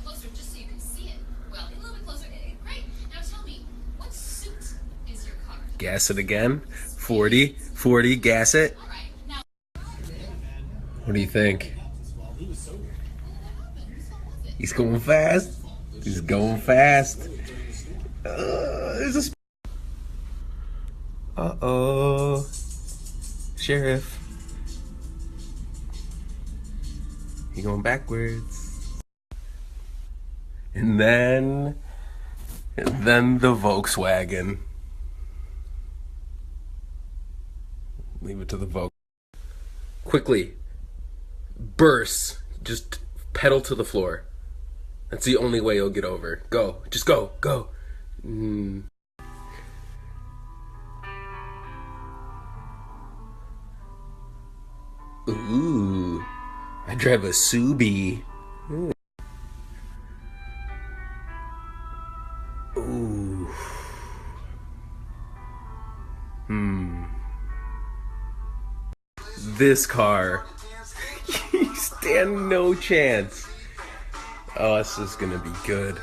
closer just so you can see it. Well, get a little bit closer. Great. Now tell me, what suit is your car? Gas it again. 40, 40, gas it. All right. Now, What do you think? what happened? Whose fault was it? He's going fast. He's going fast. There's a. Uh-oh. Sheriff. He going backwards. And then the Volkswagen. Leave it to the Volkswagen. Quickly. Burst. Just pedal to the floor. That's the only way you'll get over. Go. Just go. Go. Ooh. I drive a Subi. Ooh. This car. You stand no chance. Oh, this is gonna be good.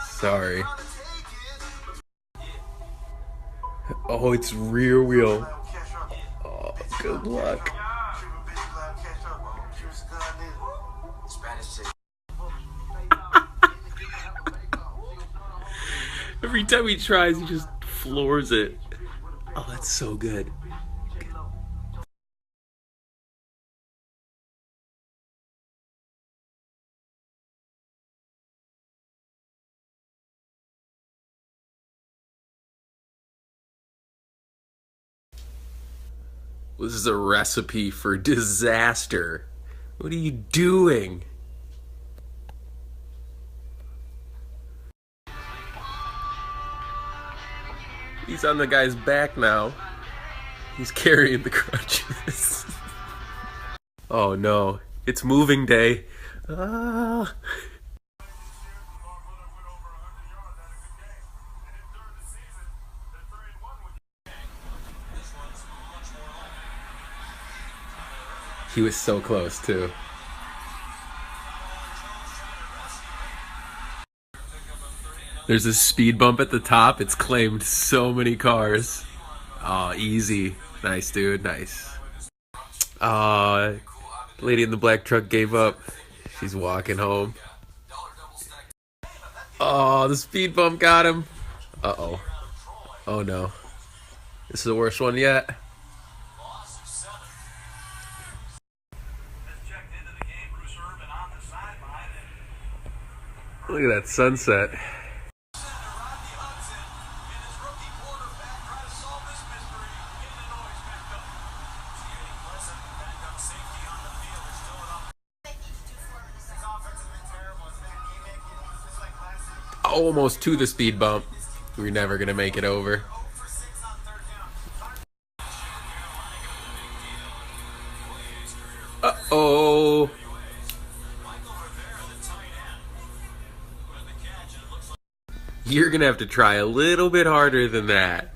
Sorry. Oh, it's rear wheel. Oh, good luck. Every time he tries, he just floors it. Oh, that's so good. This is a recipe for disaster. What are you doing? He's on the guy's back now. He's carrying the crutches. Oh no, it's moving day. Ah. He was so close too. There's a speed bump at the top. It's claimed so many cars. Oh, easy. Nice, dude. Nice. Lady in the black truck gave up. She's walking home. Oh, the speed bump got him. Uh-oh. Oh, no. This is the worst one yet. Look at that sunset. Almost to the speed bump. We're never gonna make it over. Uh-oh. You're gonna have to try a little bit harder than that.